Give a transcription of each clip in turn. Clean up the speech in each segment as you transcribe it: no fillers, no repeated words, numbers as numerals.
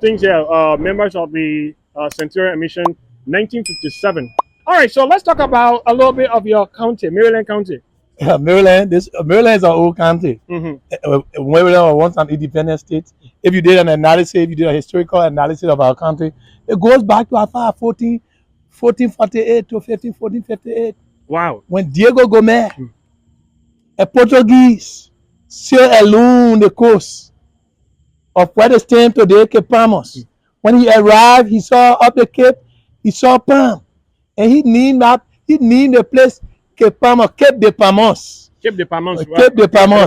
Things here, members of the Centurion Mission, 1957. All right, so let's talk about a little bit of your county, Maryland County. Maryland, Maryland is our old county. Maryland was once an independent state. If you did an analysis, if you did a historical analysis of our country, it goes back to as far as 1448 to 1458. Wow. When Diego Gomez, a Portuguese, sailed along the coast of what is named today Cape Palmas. When he arrived, he saw up the cape, he saw palm, and he named the place Cape Palmas, Cape de Palmas. Cape de Palmas.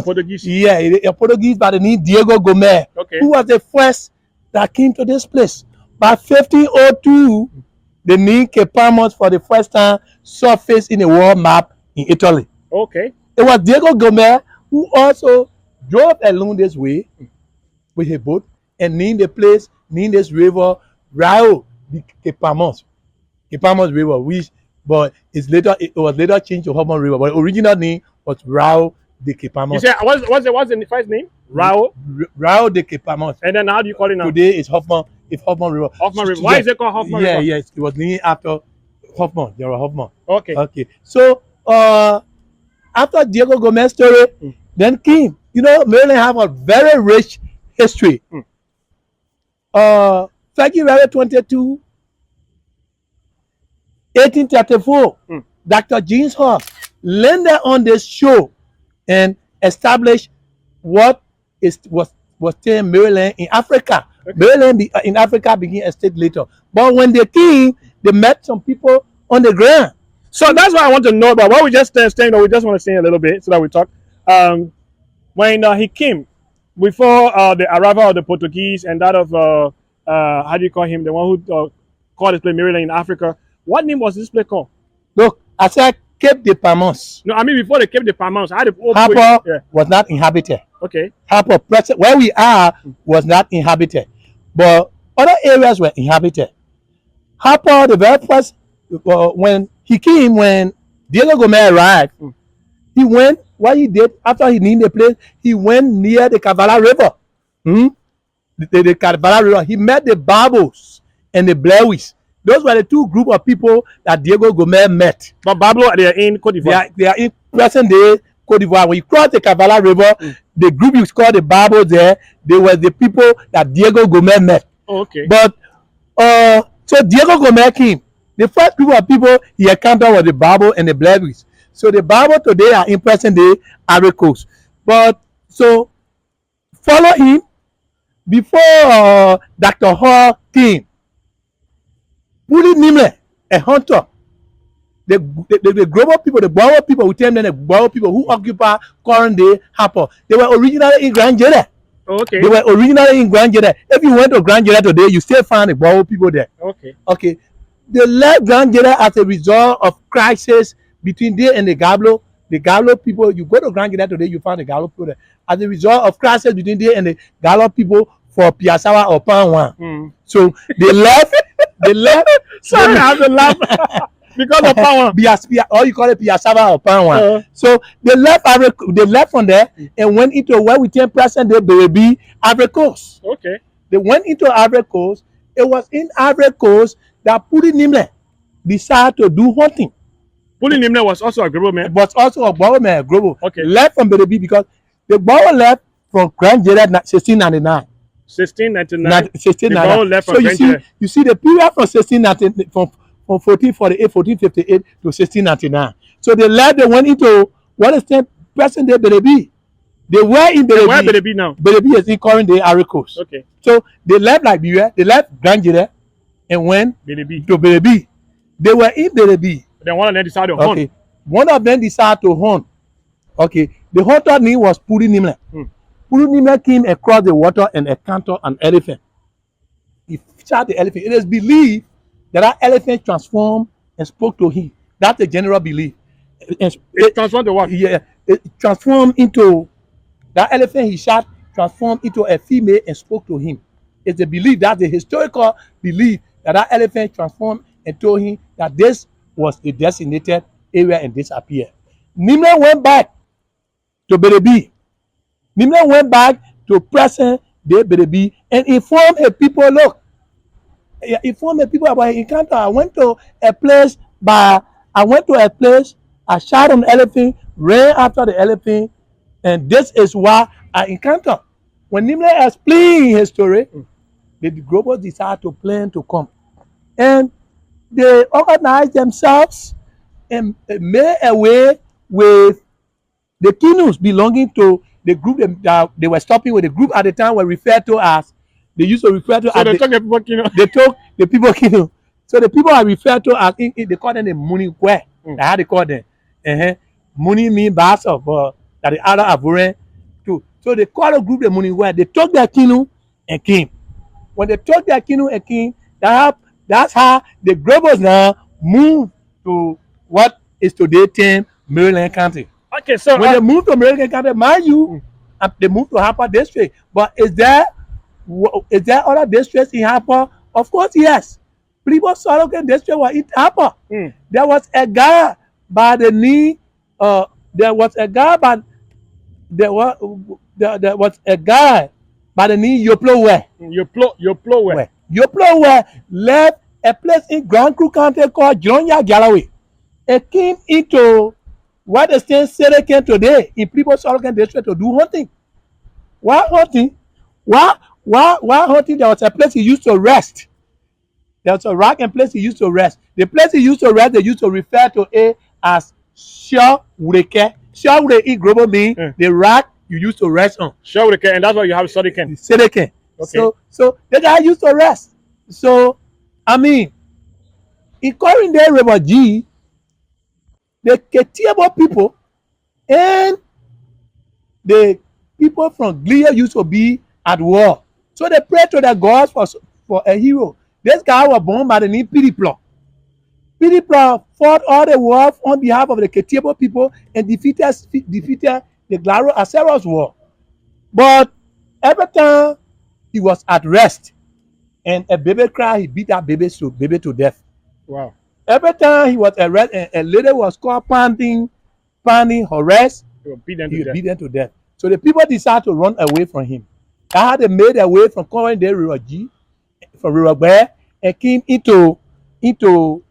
Portuguese. Yeah, a Portuguese by the name Diego Gomez, who was the first that came to this place. By 1502, the name Cape Palmas for the first time surfaced in a world map in Italy. Okay. It was Diego Gomez who also drove along this way with a boat and named the place, named this river Rio de Cape Palmas River, but it was later changed to Hopman River, but the original name was Rio de Cape Palmas. You said what's the first name? Rio de Cape Palmas. And then how do you call it now? Today it's Hopman River. Hoffman River. Why is it called Hoffman River? Yes, it was named after Hoffman. There was Hoffman. Okay. So after Diego Gomez's story, then came. Maryland have a very rich history. February 22, 1834, Dr. James Hoff landed on this shore and established what was still Maryland in Africa. Okay. Maryland in Africa became a state later. But when they came, they met some people on the ground. So that's what I want to know about. What we just saying, we just want to say a little bit so that we talk. When he came, before the arrival of the Portuguese and that of how do you call him, the one who called this place Maryland in Africa, what name was this place called? Look, I said Cape de Palmas. No, I mean before the Cape de Palmas, Harper was not inhabited. Okay. Harper, where we are, was not inhabited, but other areas were inhabited. Harper, the very first, when Diego Gomez arrived, he went. What he did after he named the place, he went near the Cavala River. The Cavala River. He met the Babos and the Blairis. Those were the two group of people that Diego Gomez met. But Bablo, they are in Cote d'Ivoire. They are in present day Cote d'Ivoire. When you cross the Cavala River, the group is called the Babos there. They were the people that Diego Gomez met. Okay. But so Diego Gomez came. The first group of people he encountered was the Babos and the Blairis. So the Bible today are in present day Ivory Coast. But so follow him before Dr. Hall came. Puli Nimle, a hunter. The global people, the Boer people, we tell them the Boer people who occupy current day Harper. They were originally in Grand Jeddah. Okay. They were originally in Grand Jeddah. If you went to Grand Jeddah today, you still find the Boer people there. Okay. They left Grand Jeddah as a result of crisis between there and the Gablo people. You go to Grand Jeddah today, you find the Gablo people there. As a result of crisis between there and the Gablo people for Piasawa or Panwan. So they left. Sorry, I have to laugh because of Panwan. Or you call it Piasawa or Panwan. So they left from there and went into where we take present day Berebi, Ivory Coast. Okay. They went into Ivory Coast. It was in Ivory Coast that Puli Nimle decided to do hunting. Puli Nimle was also a global man. Was also a Boer man, global. Okay. Left from Berebi because the Boer left from Grand Jeddah 1699. 1699. Left from you see the period from 1699 from 1448, 1458 to 1699. So they went into what is the present day Berebi. They were in Berebi. Where Berebi now? Berebi is in current day Ivory Coast. Okay. So they left Liberia, they left Grand Jeddah and went to Berebi. They were in Berebi. Then one of them decided to hunt. One of them decided to hunt. Okay. The hunter name was Puli Nimle. Puli Nimle came across the water and encountered an elephant. He shot the elephant. It is believed that elephant transformed and spoke to him. That's the general belief. It transformed to what? Yeah. It transformed into that elephant he shot, transformed into a female and spoke to him. It's a belief, that's the historical belief that elephant transformed and told him that this was a designated area and disappeared. Nimle went back to Berebi. Nimle went back to present they better be and inform a people. Look, inform the people about encounter. I went to a place, I shot an elephant, ran after the elephant, and this is why I encounter. When Nimle explained his story, the Grobos decided to plan to come. And they organized themselves and made a way with the canoes belonging to the group that they were stopping with. The group at the time were referred to as, they used to refer to So as they took the people, you know. they took the people canoe. So the people are referred to as, they call them the Muni Kwe. That's how they call them. Muni mean Basa, but that the other Aburen too. So they call the group the Muni Kwe. They took their canoe and came. When they took their canoe and came, that's how the Grobos now moved to what is today termed Maryland County. Okay, so When they moved to Maryland County, mind you, they moved to Harper District. But is there other districts in Harper? Of course, yes. Plymouth Sorokin District was in Harper. There was a guy by the name. There was a guy by there was a guy by the name Yoplo Yoplo. Yoplo left a place in Grand Crew County called Jonya Galloway. It came into what the state Sedekin today in Plymouth Sorokin District to do hunting. While hunting, while hunting, there was a place he used to rest. There was a rock and place he used to rest. The place he used to rest, they used to refer to it as Shawureke. Shawureke global mean the rock you used to rest on. Shawureke, and that's why you have Sedekin. Sedekin. Okay. So the guy used to rest. So I mean, in current day River G, the Ketiabo people and the people from Glia used to be at war. So they prayed to the gods for a hero. This guy was born by the name Pidiplo. Pidiplo fought all the war on behalf of the Ketiabo people and defeated the Glaro Aceros war. But every time he was at rest and a baby cried, he beat that baby to death. Wow. Every time he was at rest and a lady was called panting, harassed, He would beat them to death. So the people decided to run away from him. That's how they made their way from current day River G, from River Bear, and came into Plibo,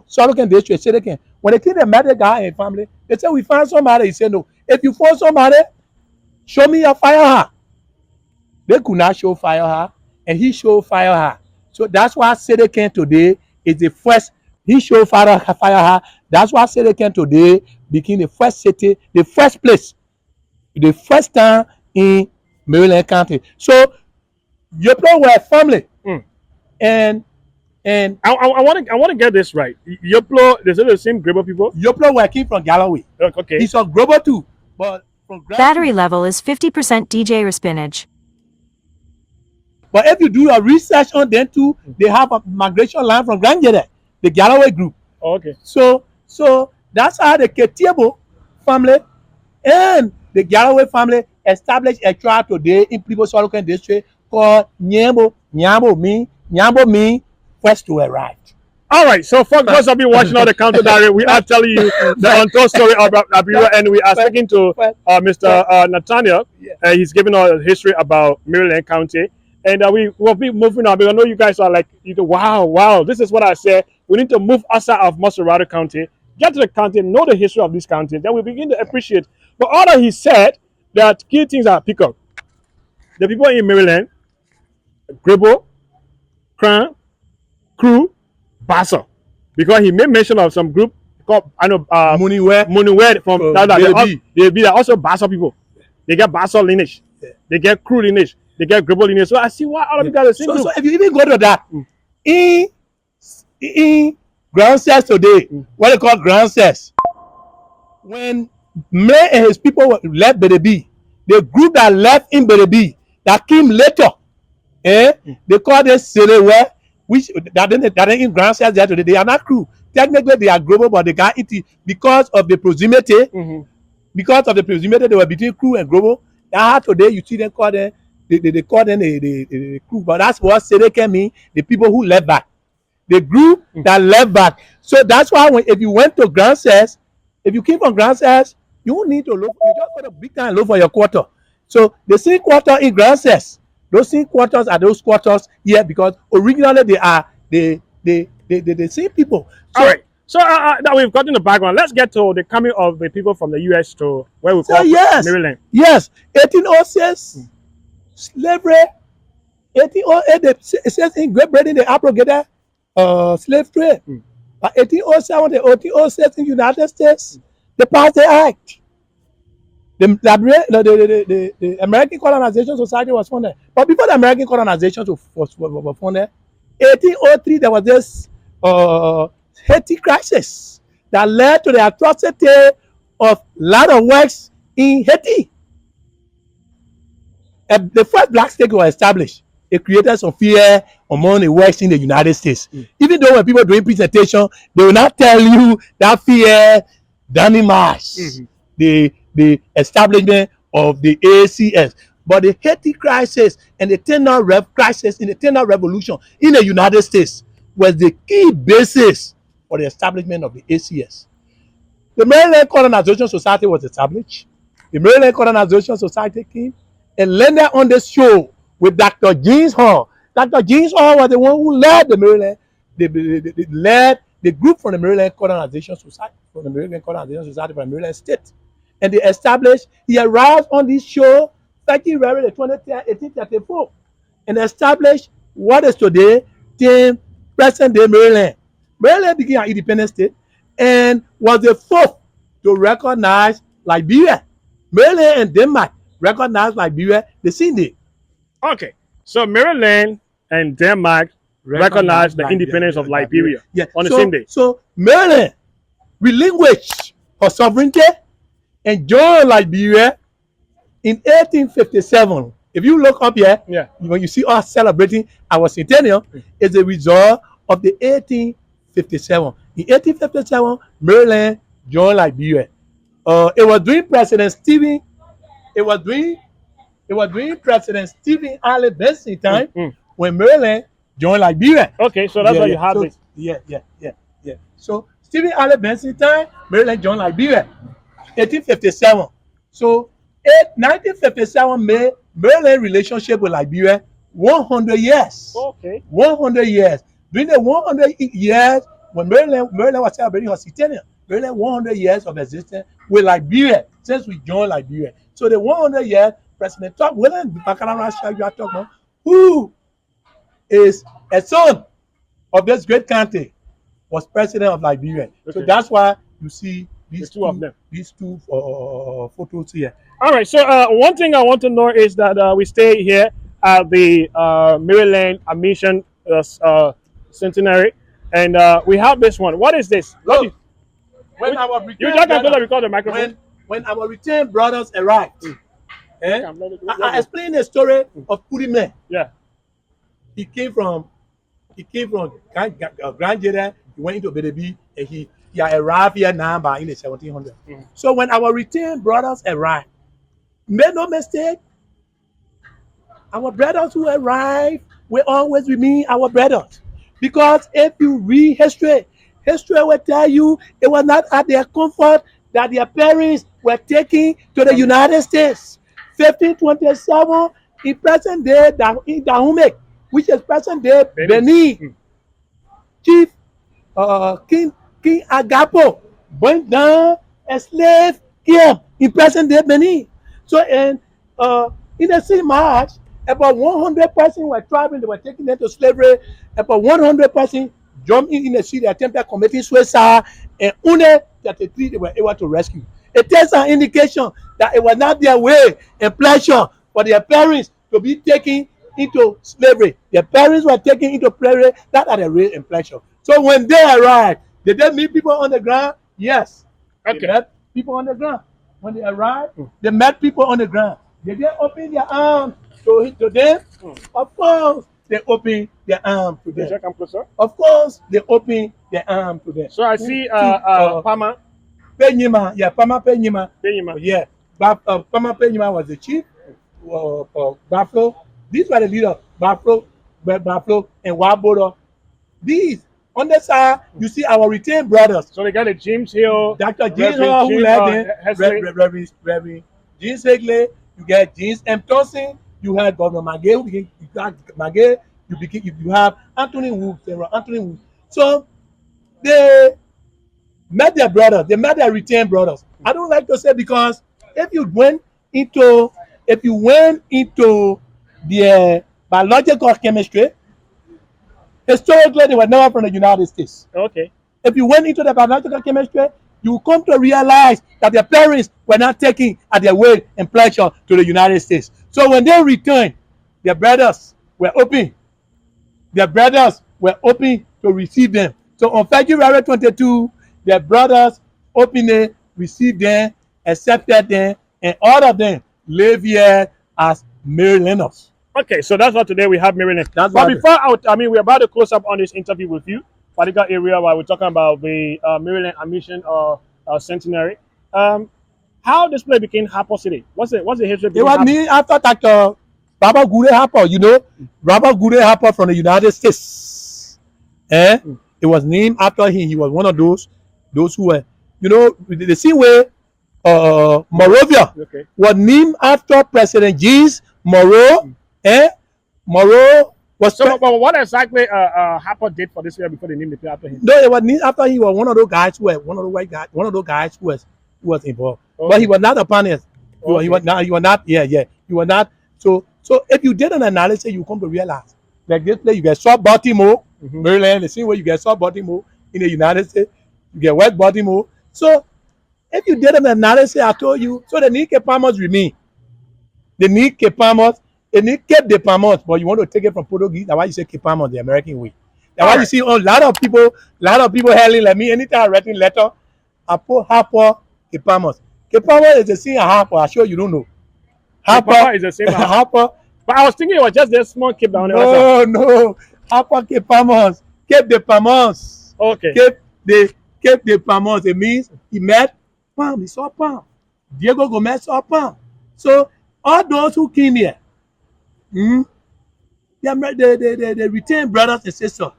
Sorokin District, Sedekin. When they came, they met the guy and family. They said, we found somebody. He said, no. If you found somebody, show me your fire her. They could not show fire her, and he showed fire her. So that's why Sedekin today is the first. He showed fire her. That's why Sedekin today became the first city, the first place, the first town in Maryland County. So Yoplo were a family, and I want to get this right. Yoplo, they the same Grebo people. Yoplo were came from Galloway. Okay. He's from Grebo too, but from Battery level is 50% DJ spinach. But if you do your research on them too, they have a migration line from Granjede, the Galloway group. Oh, okay. So that's how the Ketiabo family and the Galloway family established a tribe today in Plymouth Sorokin District called Nyambo mean first to arrive. All right, so for those of you watching all the counter diary, we are telling you the untold story about Abira, and we are speaking to Mr. Nathaniel. He's giving us a history about Maryland County, and we will be moving on. Because I know you guys are like, wow, this is what I said. We need to move outside of Maserati County, get to the county, know the history of this county, then we begin to appreciate. But all that he said, that key things are pick up. The people in Maryland, Grebo, Cran, Crew, Bassa, because he made mention of some group called Muniwed from they be also Bassa people. They get Bassa lineage, they get Crew lineage, they get Grebo lineage. So I see why all of you guys are the same group. So if you even go to that, in Grand Cess today, what they call Grand Cess, when May and his people left Bedebi, the group that left in Bedebi that came later, they call this Selewe, which that in Grand Cess there today. They are not Crew. Technically, they are global, but they got it because of the proximity. Because of the proximity, they were between Crew and global. That's how today you see them call them. They call them the Crew, but that's what Sedeke mean. The people who left back, the group that left back. So that's why if you went to Grand Cess, if you came from Grand Cess, you don't need to look. You just got a big time look for your quarter. So the same quarter in Grand Cess, those same quarters are those quarters here because originally they are the same people. All So right. So now we've gotten the background. Let's get to the coming of the people from the U.S. to where we so call yes, Maryland. yes, 1806 slavery. 1808 it says in Great Britain they abrogated slave trade. By 1807 to 1806 in United States they passed the act. The American Colonization Society was founded. But before the American Colonization was founded, 1803, there was this Haiti crisis that led to the atrocity of lot of works in Haiti. The first black state was established. It created some fear among the works in the United States. Even though when people are doing presentation, they will not tell you that fear dynamites the establishment of the ACS. But the Haiti crisis and the tenor crisis in the tenor revolution in the United States was the key basis for the establishment of the ACS. The Maryland Colonization Society was established. The Maryland Colonization Society came and landed on the show with Dr. James Hall. Dr. James Hall was the one who led the Maryland, led the group from the Maryland Colonization Society, from the Maryland State. And they established, he arrived on this show 30 February 1834 and established what is today present day Maryland. Maryland became an independent state and was the fourth to recognize Liberia. Maryland and Denmark recognized Liberia the same day. Okay. So Maryland and Denmark recognized the independence of Liberia on the same day. So Maryland relinquished her sovereignty and joined Liberia in 1857. If you look up here, when you see us celebrating our centennial, it's a result of the 1857. In 1857, Maryland joined Liberia. It was during President Stephen. It was during President Stephen Allen Benson time when Maryland joined Liberia. Okay, so that's why you have this. Yeah. So Stephen Allen Benson time, Maryland joined Liberia. 1857. So 1957 made Maryland relationship with Liberia 100 years. Okay. 100 years. During the 100 years, when Maryland was celebrating her centennial, Maryland 100 years of existence with Liberia since we joined Liberia. So the 100 years, President William Buchanan, who is a son of this great country, was president of Liberia. Okay. So that's why you see these two of them. These two photos here. All right. So one thing I want to know is that we stay here at the Maryland Admission Centenary, and we have this one. What is this? Look, when our returned brothers arrived, I explained the story of Kurime. Yeah. He came from Grand Jeda. He went into Bedebi, and he arrived here now by in the 1700s. So when our returned brothers arrived, make no mistake, our brothers who arrived will always remain our brothers. Because if you read history will tell you it was not at their comfort that their parents were taken to the United States. 1527 in present day in Dahomey, which is present day Benin. Chief King Agapo went down a slave camp in present day Benin. So in the same March, about 100 persons were traveling, they were taken into slavery. About 100 persons jumped in the sea, they attempted committing suicide, and only 33 they were able to rescue. It is an indication that it was not their way and pleasure for their parents to be taken into slavery. Their parents were taken into slavery, that are the way and pleasure. So when they arrived, did they meet people on the ground? Yes. Okay. They met people on the ground. When they arrived, they met people on the ground. Did they open their arms to them? Of course, they open their arms to them. Of course, they open their arms to them. So I see Pama. Penyima, yeah, Pama Penyima. Yeah. Pama Penyima was the chief of Buffalo. These were the leaders, Buffalo, and Wabodo. These, on the side, you see our retained brothers. So they got a James Hill, Dr. James Hill, who led them, Reverend James Higley, you get James M. Thompson, you had Governor Magay, you got Magay, you have Anthony Wu, General Anthony Wu. So they met their brothers, they met their retained brothers. I don't like to say because if you went into the biological chemistry, historically they were never from the United States. Okay. If you went into the biological chemistry, you will come to realize that their parents were not taking at their weight and pleasure to the United States. So when they returned, their brothers were open. Their brothers were open to receive them. So on February 22, their brothers openly received them, accepted them, and all of them live here as Marylanders. Okay, so that's what today we have Maryland. That's but what before we're about to close up on this interview with you, particular area while we're talking about the Maryland admission centenary. How this place became Harper City? What's the history? It was named after Dr. Robert Goodey Harper, Robert Goodey Harper from the United States. It was named after him. He was one of those who were, the same way Monrovia was named after President James Monroe. Monroe was. So, but what exactly Harper did for this year before they named the place after him? No, it was named after he was one of those guys who were one of those white guys, one of those guys who was involved. Okay. But he was not a pioneer. He was not. Yeah. He was not. So if you did an analysis, you come to realize like this place, you get South Baltimore, Maryland, the same way you get South Baltimore in the United States, you get West Baltimore. So if you did an analysis, I told you, so the need Cape Palmas remain. The need Cape Palmas, they need Cape de Palmas, but you want to take it from Portuguese. That's why you say Cape Palmas the American way. That's why you see a lot of people hailing like me. Anytime I write a letter, I put Harper Cape Palmas. Cape Palmas is the same as Harper. I'm sure you don't know. Harper is the same as Harper. But I was thinking it was just this small Cape down there. No. Harper Cape Palmas. Cape de Palmas. Okay. Cape de Palmas. It means he met Palm. He saw Palm. Diego Gomez saw Palm. So all those who came here, they retained brothers and sisters.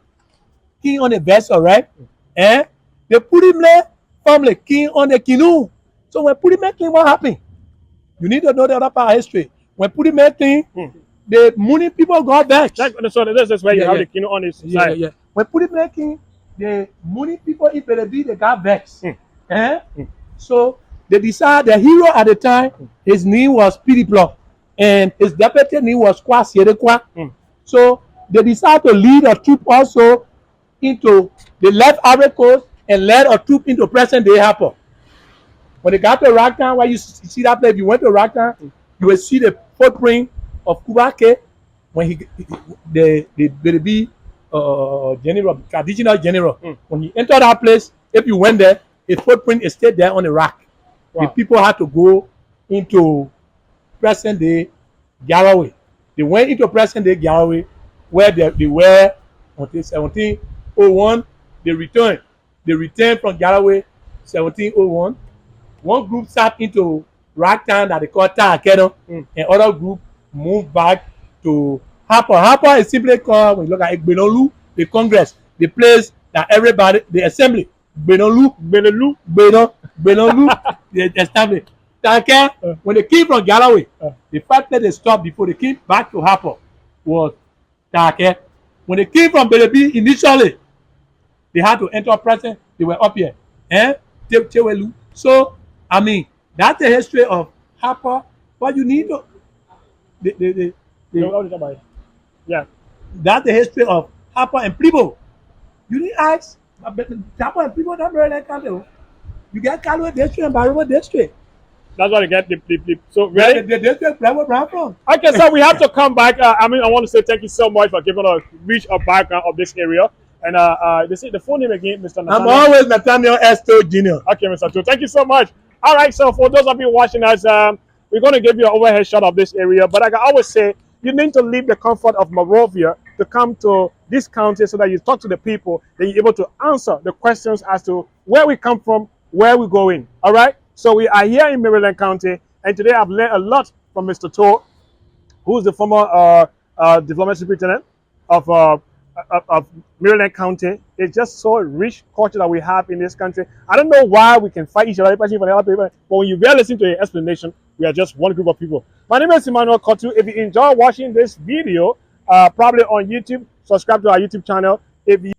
King on the vessel, right? They put him there, family, king on the canoe. So when Puriman came, what happened? You need to know the other part of history. When Puriman came, the Mooney people got vexed. So this is where you have the canoe on his side. Yeah. When Puriman came, the Mooney people in Belebi, they got vexed. So they decided the hero at the time, his name was Pidiplo, and his deputy name was Kwa Sierekwa. So they decided to lead a troop also into the left Ivory Coast and led a troop into present-day Harper. When they got to Ragtown, where you see that place, if you went to Ragtown, you will see the footprint of Kubake when the Belebi general, traditional general. When he entered that place, if you went there, his footprint is still there on the rock. Wow. The people had to go into present-day Garaway. They went into present-day Garaway, where they were until 1701. They returned. They returned from Garaway 1701. One group sat into Ragtown that they call Takedo, and other group moved back to Harper. Harper is simply called, when you look at Benolu, the Congress, the place that everybody, the assembly, Benolu, they established. Take, when they came from Galloway, the fact that they stopped before they came back to Harper was Take. When they came from Belebi initially, they had to enter present, they were up here. So, I mean, that's the history of Harper, but you need to. Yeah. That's the history of Harper and Pribo. You need ask Harper and Pribo, not very like Kalo. You get Kalo district and Barrow district. That's what I get. So really, the district from. Okay, so we have to come back. I want to say thank you so much for giving us a background of this area. And they say the phone name again, Mr. Nathaniel. I'm always Nathaniel Esto Jr. Okay, Mr. Cho, thank you so much. All right, so for those of you watching us, we're going to give you an overhead shot of this area. But like I always say, you need to leave the comfort of Monrovia to come to this county so that you talk to the people, then you're able to answer the questions as to where we come from, where we're going. All right? So we are here in Maryland County, and today I've learned a lot from Mr. To, who's the former development superintendent of Maryland County. It's just so rich culture that we have in this country. I don't know why we can fight each other, especially for the other people, but when you really listen to the explanation, We are just one group of people. My name is Emmanuel Kotu. If you enjoy watching this video, probably on YouTube, subscribe to our YouTube channel. If you